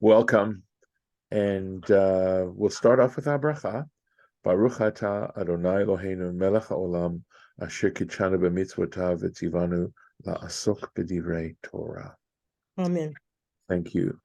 Welcome, and we'll start off with our bracha. Baruch atah Adonai Eloheinu melech haolam asher kitshanu b'mitzvotav v'tzivanu la'asok b'divrei Torah. Amen. Thank you.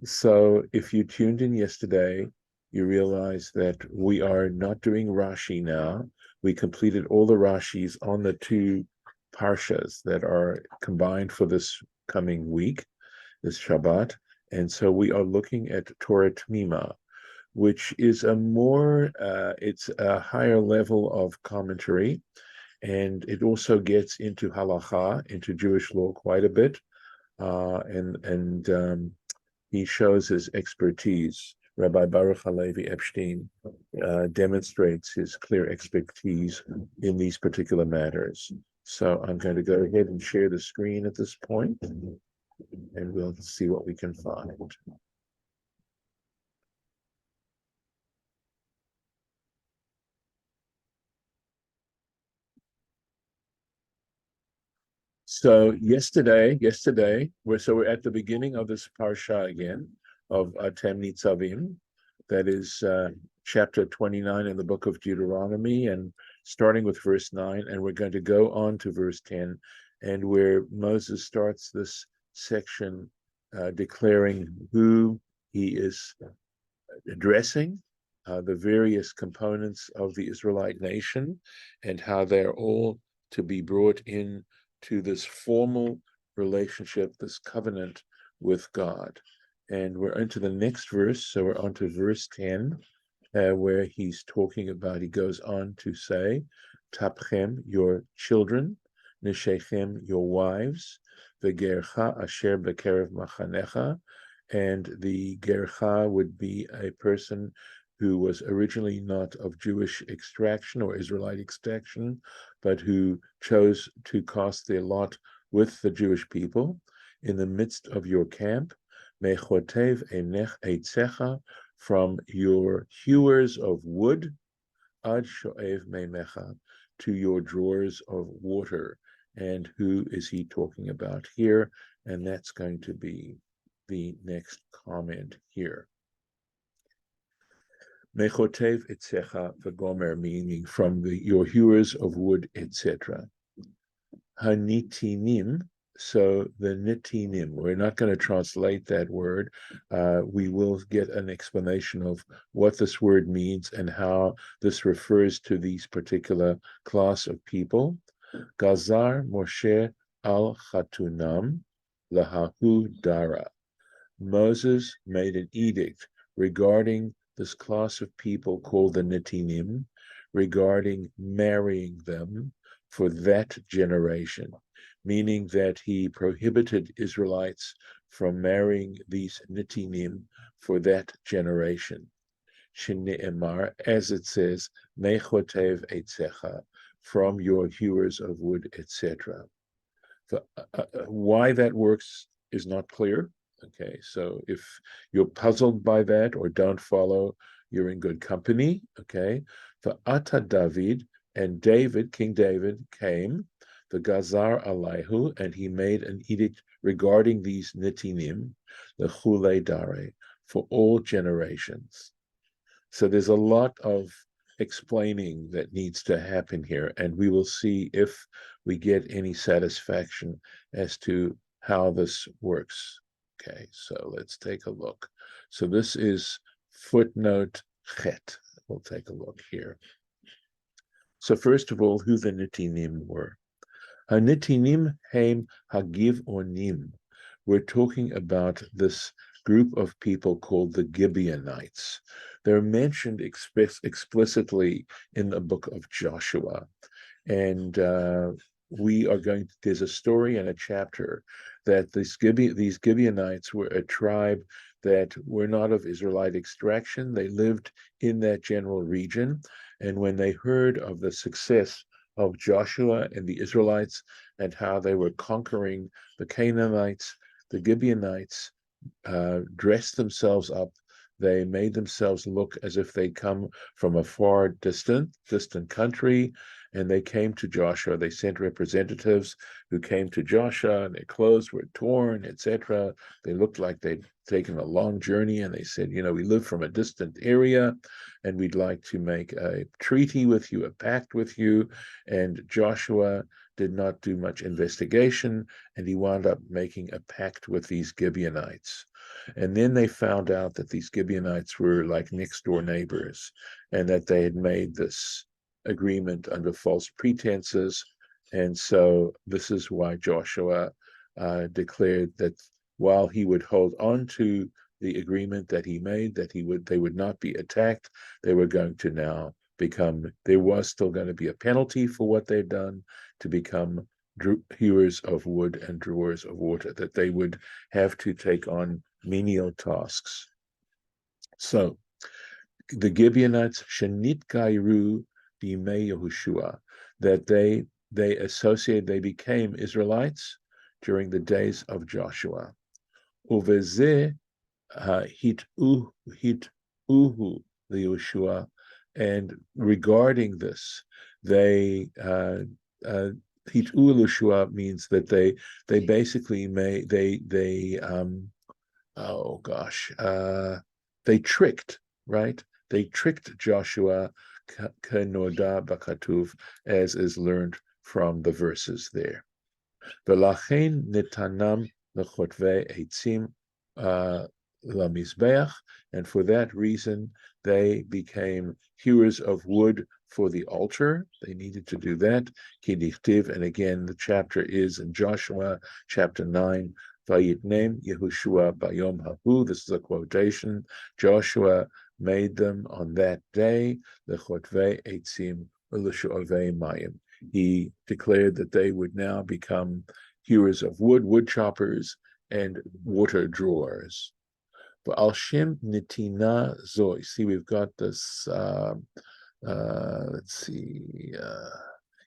So if you tuned in yesterday, you realize that we are not doing Rashi now. We completed all the Rashis on the two Parshas that are combined for this coming week, this Shabbat. And so we are looking at Torah Temimah, which is it's a higher level of commentary. And it also gets into halacha, into Jewish law quite a bit. He shows his expertise. Rabbi Baruch Halevi Epstein demonstrates his clear expertise in these particular matters. So I'm going to go ahead and share the screen at this point, and we'll see what we can find. So yesterday, we're at the beginning of this Parsha again, of Nitzavim. That is chapter 29 in the book of Deuteronomy, and starting with verse 9, and we're going to go on to verse 10, and where Moses starts this section declaring who he is addressing, the various components of the Israelite nation, and how they're all to be brought in to this formal relationship, this covenant with God. And we're into the next verse, so we're on to verse 10, where he's talking about, he goes on to say, Tapchem, your children, Nishechem, your wives, V'gercha asher bekerev machanecha, and the gercha would be a person who was originally not of Jewish extraction or Israelite extraction, but who chose to cast their lot with the Jewish people in the midst of your camp, mechotev enech eitzecha, from your hewers of wood, ad shoev meimecha, to your drawers of water. And who is he talking about here? And that's going to be the next comment here. Mechotev etzecha v'gomer, meaning from your hewers of wood, etc. Hanitinim, so the nitinim, we're not going to translate that word. We will get an explanation of what this word means and how this refers to these particular class of people. Gazar Moshe al Chatunam lahahu dara. Moses made an edict regarding this class of people called the Nitinim, regarding marrying them for that generation, meaning that he prohibited Israelites from marrying these Nitinim for that generation. Shne'emar, as it says, Mechotev etzecha, from your hewers of wood, etc. Why that works is not clear. Okay, so if you're puzzled by that or don't follow, you're in good company. Okay, the Ata David, and David, King David, came, the Gazar Alaihu, and he made an edict regarding these Nitinim, the Chule Dare, for all generations. So there's a lot of explaining that needs to happen here, and we will see if we get any satisfaction as to how this works. Okay, so let's take a look. So this is footnote Chet. We'll take a look here. So first of all, who the Nitinim were. HaNitinim heim Hagiv Onim. We're talking about this group of people called the Gibeonites. They're mentioned explicitly in the book of Joshua. And there's a story and a chapter that these Gibeonites were a tribe that were not of Israelite extraction. They lived in that general region. And when they heard of the success of Joshua and the Israelites and how they were conquering the Canaanites, the Gibeonites dressed themselves up. They made themselves look as if they come from a far distant country, and they came to Joshua. They sent representatives who came to Joshua, and their clothes were torn, etc. They looked like they'd taken a long journey, and they said, we live from a distant area, and we'd like to make a treaty with you, a pact with you. And Joshua did not do much investigation, and he wound up making a pact with these Gibeonites. And then they found out that these Gibeonites were like next door neighbors, and that they had made this agreement under false pretenses. And so this is why Joshua declared that while he would hold on to the agreement that he made, that they would not be attacked, they were going to now there was still going to be a penalty for what they'd done, to become hewers of wood and drawers of water, that they would have to take on menial tasks. So the Gibeonites, Shenit Gairu B'Yimei Yehoshua, that they became Israelites during the days of Joshua. Uveze Hitu Yehoshua, and regarding this, they Hitu Yehoshua means that they basically they tricked, right? They tricked Joshua, Kenoda Bakatuv, as is learned from the verses there. V'lachein netanam lechotvei eitzim lamizbeach, and for that reason they became hewers of wood for the altar. They needed to do that. Kidichtiv, and again the chapter is in Joshua chapter 9. Vayitnem Yehoshua bayom hahu. This is a quotation. Joshua made them on that day, lechotvei eitzim u'leshu'avei mayim. He declared that they would now become hewers of wood, woodchoppers, and water drawers. But al shem nitina zoi. See, we've got this. Let's see.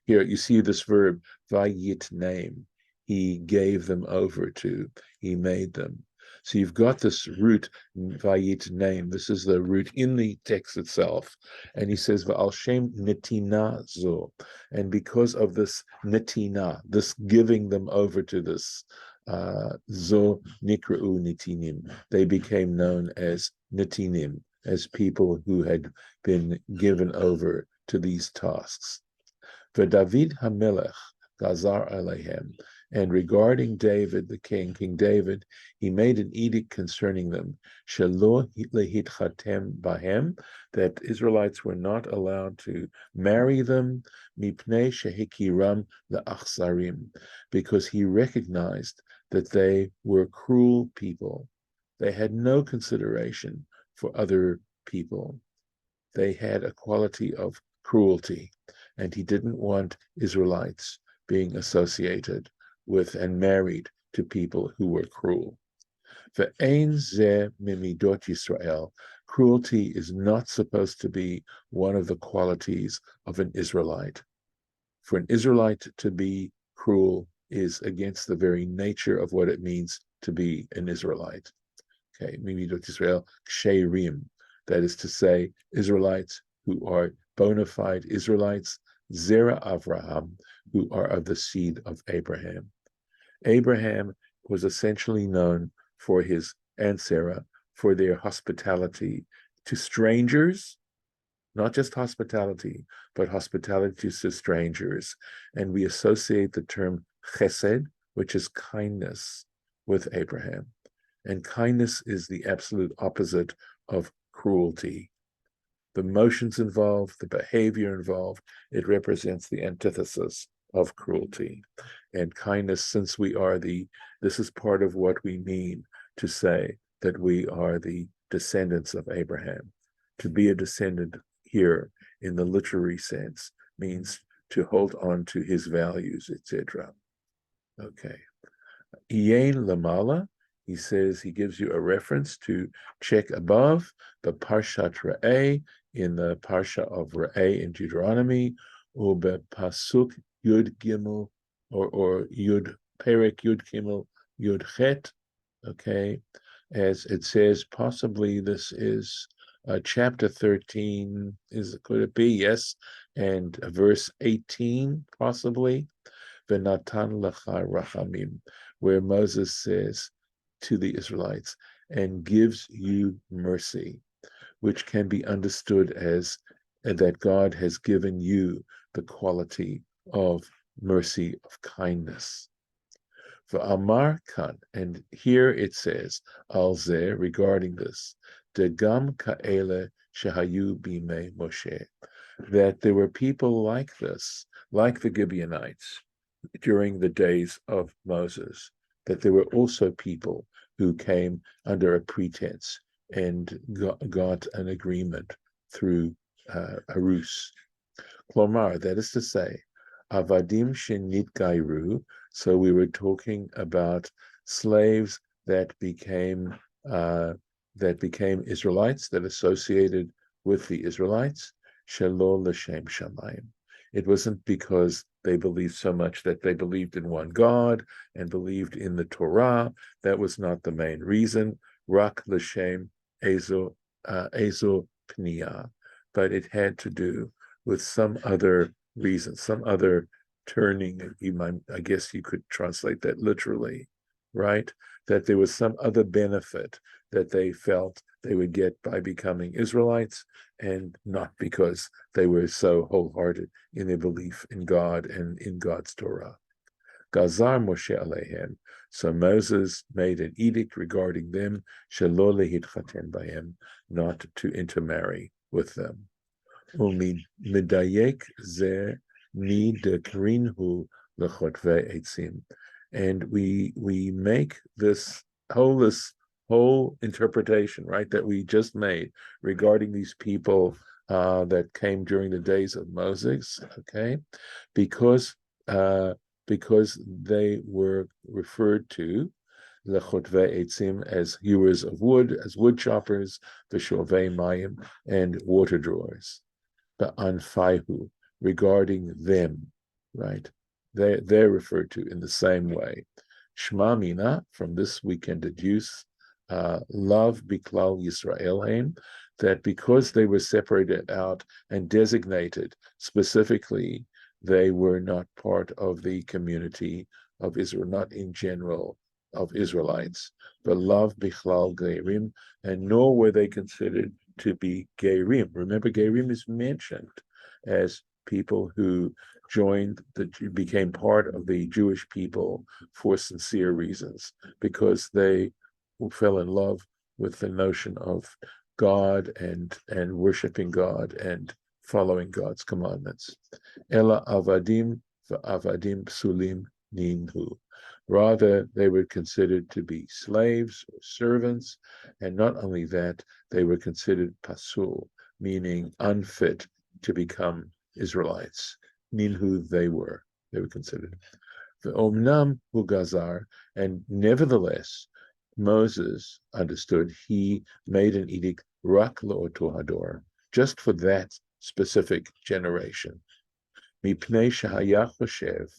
Here you see this verb vayit name. He gave them over to. He made them. So you've got this root vayit name. This is the root in the text itself, and he says va'al shem netina zo, and because of this netina, this giving them over to this zo nikra'u nitinim, they became known as nitinim, as people who had been given over to these tasks. V'David HaMelech gazar alehem, and regarding David, the king, King David, he made an edict concerning them, shelo lehitchatem bahem, that Israelites were not allowed to marry them, mipnei shehikiram leachzarim, because he recognized that they were cruel people. They had no consideration for other people. They had a quality of cruelty, and he didn't want Israelites being associated with and married to people who were cruel. Ve'ein zeh mimidot Yisrael. Cruelty is not supposed to be one of the qualities of an Israelite. For an Israelite to be cruel is against the very nature of what it means to be an Israelite. Okay, mimidot Yisrael ksherim. That is to say, Israelites who are bona fide Israelites, Zera Avraham, who are of the seed of Abraham. Abraham was essentially known for his, and Sarah, for their hospitality to strangers, not just hospitality, but hospitality to strangers. And we associate the term chesed, which is kindness, with Abraham. And kindness is the absolute opposite of cruelty. The motions involved, the behavior involved, it represents the antithesis of cruelty. And kindness, since this is part of what we mean to say that we are the descendants of Abraham. To be a descendant here in the literary sense means to hold on to his values, etc. Okay. Iyen lamala, he says, he gives you a reference to check above the Parshat Re'eh, in the Parsha of Re'eh in Deuteronomy, Ube Pasuk Yud Gimel, or Yud Perek Yud Gimel Yud Chet, okay, as it says, possibly this is chapter 13, could it be? Yes, and verse 18, possibly, V'natan lecha rachamim, where Moses says to the Israelites, and gives you mercy, which can be understood as that God has given you the quality of mercy, of kindness. V'amar kan, and here it says, al zeh, regarding this, degam ka'ele shehayu bimei Moshe, that there were people like this, like the Gibeonites, during the days of Moses, that there were also people who came under a pretense and got an agreement through a ruse. Klomar, that is to say, avadim shenitgairu. So we were talking about slaves that became Israelites, that associated with the Israelites. Shelo l'shem shamayim. It wasn't because they believed so much that they believed in one God and believed in the Torah. That was not the main reason. Rak l'shem ezo pniya, but it had to do with some other reason, some other turning. I guess you could translate that literally, right? That there was some other benefit that they felt they would get by becoming Israelites, and not because they were so wholehearted in their belief in God and in God's Torah. Gazar Moshe Alehem. So Moses made an edict regarding them, shelo lehitchaten bahem, not to intermarry with them. Umidayek ze midekrinhu lechotvei etzim, and we make this whole interpretation, right, that we just made regarding these people that came during the days of Moses, okay, because they were referred to lechotvei etzim as hewers of wood, as wood choppers, v'shovei mayim, and water drawers. But anfaihu, regarding them, right? They're referred to in the same way. Shma mina, from this we can deduce love biklal Yisrael, that because they were separated out and designated specifically, they were not part of the community of Israel, not in general of Israelites, but love bichlal geirim, and nor were they considered to be geirim. Remember, geirim is mentioned as people who became part of the Jewish people for sincere reasons, because they fell in love with the notion of God and worshiping God and following God's commandments. Ela avadim v'avadim psulim ninhu. Rather, they were considered to be slaves or servants, and not only that, they were considered pasul, meaning unfit to become Israelites. Ninhu, they were considered. The omnam hu gazar, and nevertheless, Moses understood, he made an edict rak le'oto hador, just for that specific generation. Mipnei shehaya choshev,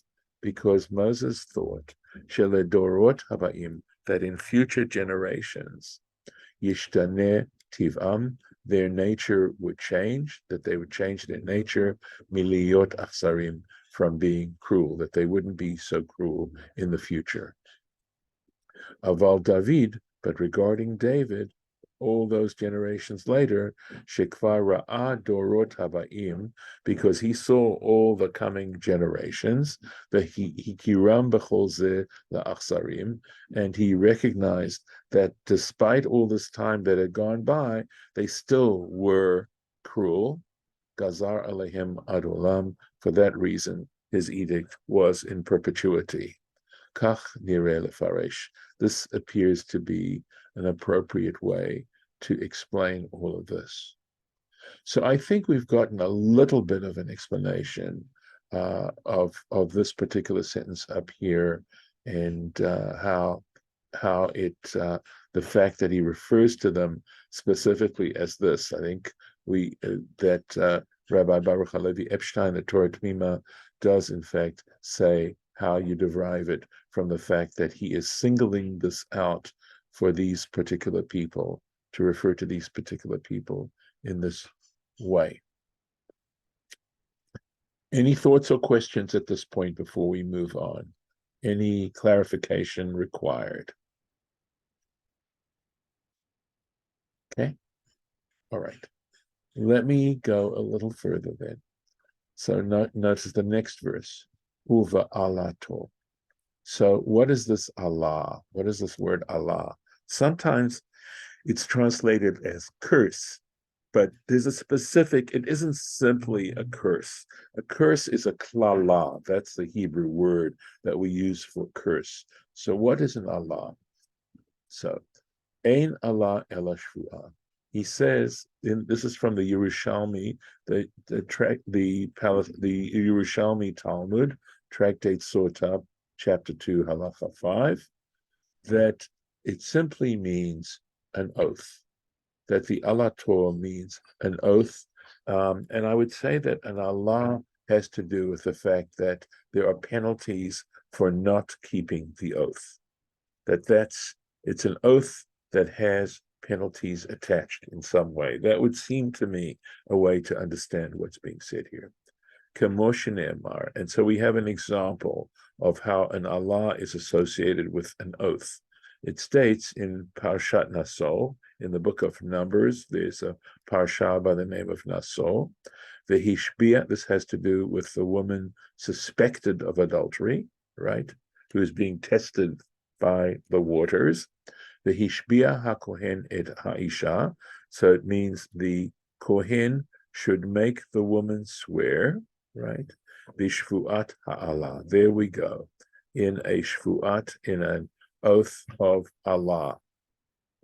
because Moses thought, sheledorot habaim, that in future generations, yishtaneh tivam, their nature would change, that they would change their nature, miliyot achsarim, from being cruel, that they wouldn't be so cruel in the future. Aval David, but regarding David, all those generations later, shekvar ra'ah dorot habaim, because he saw all the coming generations, the hikiram b'chol zeh la'achsarim, and he recognized that despite all this time that had gone by, they still were cruel. Gazar alehem ad olam. For that reason, his edict was in perpetuity. Kach nireh lefaresh. This appears to be an appropriate way to explain all of this. So I think we've gotten a little bit of an explanation of this particular sentence up here, and how it the fact that he refers to them specifically as this. I think that Rabbi Baruch Halevi Epstein, the Torah Temimah, does in fact say how you derive it from the fact that he is singling this out for these particular people, to refer to these particular people in this way. Any thoughts or questions at this point before we move on? Any clarification required? Okay. All right. Let me go a little further then. So notice the next verse. Uva alato. So what is this Allah? What is this word Allah? Sometimes it's translated as curse, but there's a specific, it isn't simply a curse. A curse is a klala. That's the Hebrew word that we use for curse. So what is an Allah? So, Ein Allah ela shvu'ah. He says, this is from the Yerushalmi, the Yerushalmi Talmud, Tractate Sota, chapter 2, halacha 5, that it simply means an oath, that the Allah Torah means an oath. And I would say that an Allah has to do with the fact that there are penalties for not keeping the oath. It's an oath that has penalties attached in some way. That would seem to me a way to understand what's being said here. And so we have an example of how an Allah is associated with an oath. It states in Parshat Naso, in the book of Numbers, there's a Parsha by the name of Naso. The Hishbia, this has to do with the woman suspected of adultery, right, who is being tested by the waters. The Hishbia HaKohen et Ha'isha, so it means the Kohen should make the woman swear, right? The Shvu'at Ha'Allah, there we go, in a Shvu'at, in an oath of Allah.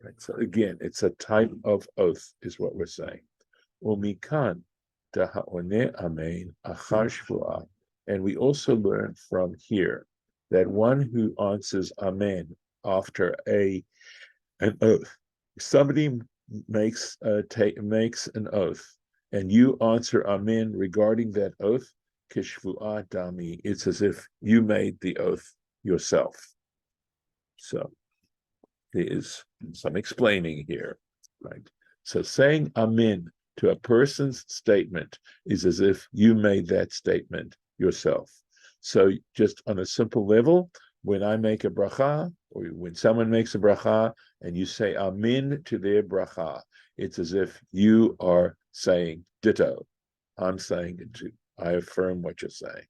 Right. So again, it's a type of oath, is what we're saying. Umikan daha'oneh amen achar shvu'ah. And we also learn from here that one who answers amen after an oath, somebody makes an oath, and you answer amen regarding that oath, kishvu'ah dami, it's as if you made the oath yourself. So there is some explaining here, right? So saying amen to a person's statement is as if you made that statement yourself. So just on a simple level, when I make a bracha, or when someone makes a bracha, and you say amen to their bracha, it's as if you are saying ditto. I'm saying it too. I affirm what you're saying.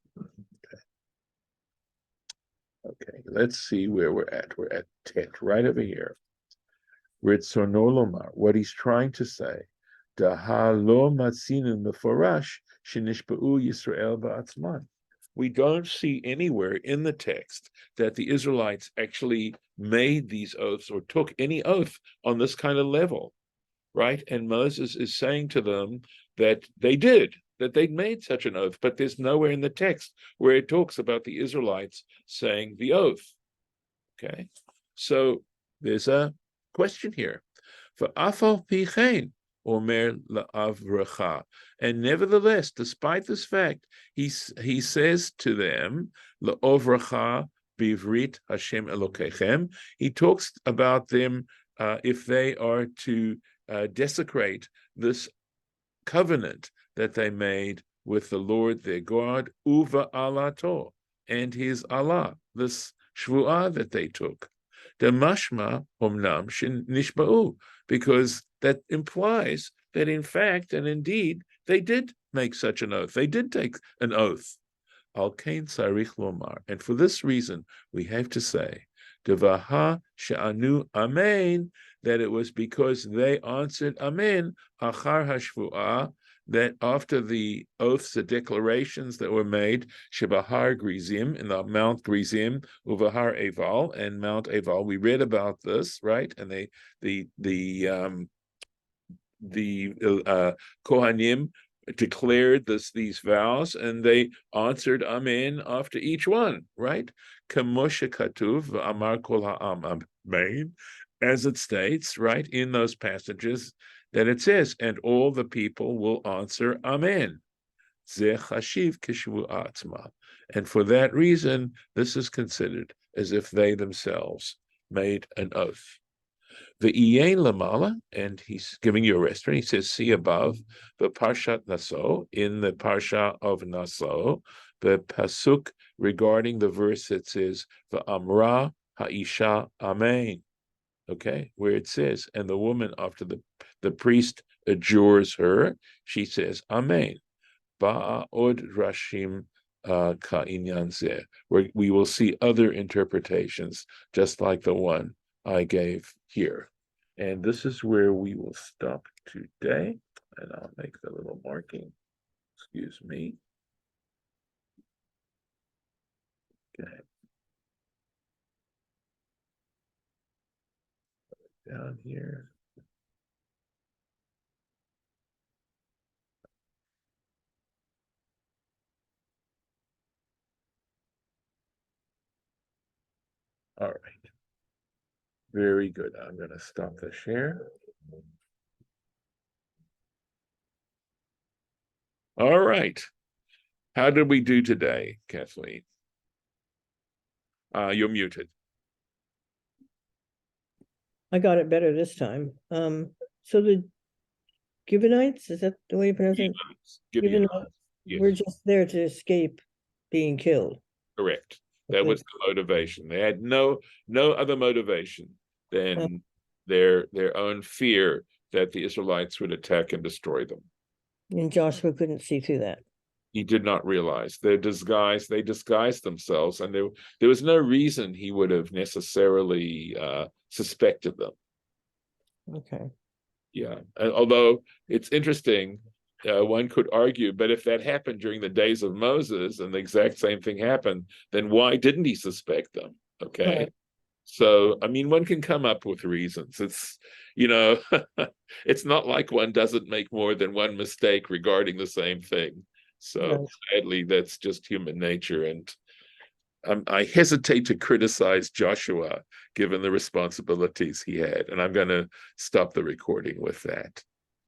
Okay, let's see where we're at. We're at Tet, right over here. Ritzonolomar, what he's trying to say, Dahalo matzinu mefarash shenishba'u Yisrael ba'atzman. We don't see anywhere in the text that the Israelites actually made these oaths or took any oath on this kind of level, right? And Moses is saying to them that they did, that they'd made such an oath, but there's nowhere in the text where it talks about the Israelites saying the oath. Okay, so there's a question here. For afal pichein omer la'avracha, and nevertheless, despite this fact, he says to them la'ovracha bivrit Hashem Elokechem. He talks about them if they are to desecrate this covenant that they made with the Lord their God, uva alato, and his Allah, this shvu'ah that they took. The mashma omnam nishba'u, because that implies that in fact and indeed they did make such an oath. They did take an oath. Al kain sarich lomar, and for this reason we have to say, devaha she'anu amen, that it was because they answered amen achar hashvu'ah, that after the oaths, the declarations that were made, Shebahar Grizim, in the Mount Grizim, Uvahar Eval, and Mount Eval, we read about this, right? And the Kohanim declared these vows, and they answered Amen after each one, right? Kamoshe Katuv Amar Kol Ha'am Amen, as it states, right, in those passages, that it says, and all the people will answer Amen. And for that reason, this is considered as if they themselves made an oath. The Iye Lamala, and he's giving you a restaurant. He says, see above the Parshat Naso, in the Parsha of Naso, the Pasuk regarding the verse that says, the Amra Ha'isha Amen. Okay, where it says, and the woman, after the priest adjures her, she says, Amen. Ba'a od rashim ka'inyan zeh, where we will see other interpretations, just like the one I gave here. And this is where we will stop today. And I'll make the little marking. Excuse me. Okay. Down here. All right. Very good. I'm going to stop the share. All right. How did we do today, Kathleen? You're muted. I got it better this time. So the Gibeonites, is that the way you pronounce it? Gibeonites, yes. We're just there to escape being killed. Correct. That was the motivation. They had no other motivation than their own fear that the Israelites would attack and destroy them. And Joshua couldn't see through that. He did not realize they disguised themselves, and there was no reason he would have necessarily suspected them. Okay. Yeah, although it's interesting, one could argue, but if that happened during the days of Moses and the exact same thing happened, then why didn't he suspect them? Okay. Right. So, I mean, one can come up with reasons. It's, it's not like one doesn't make more than one mistake regarding the same thing. So sadly, that's just human nature. And I hesitate to criticize Joshua, given the responsibilities he had. And I'm going to stop the recording with that.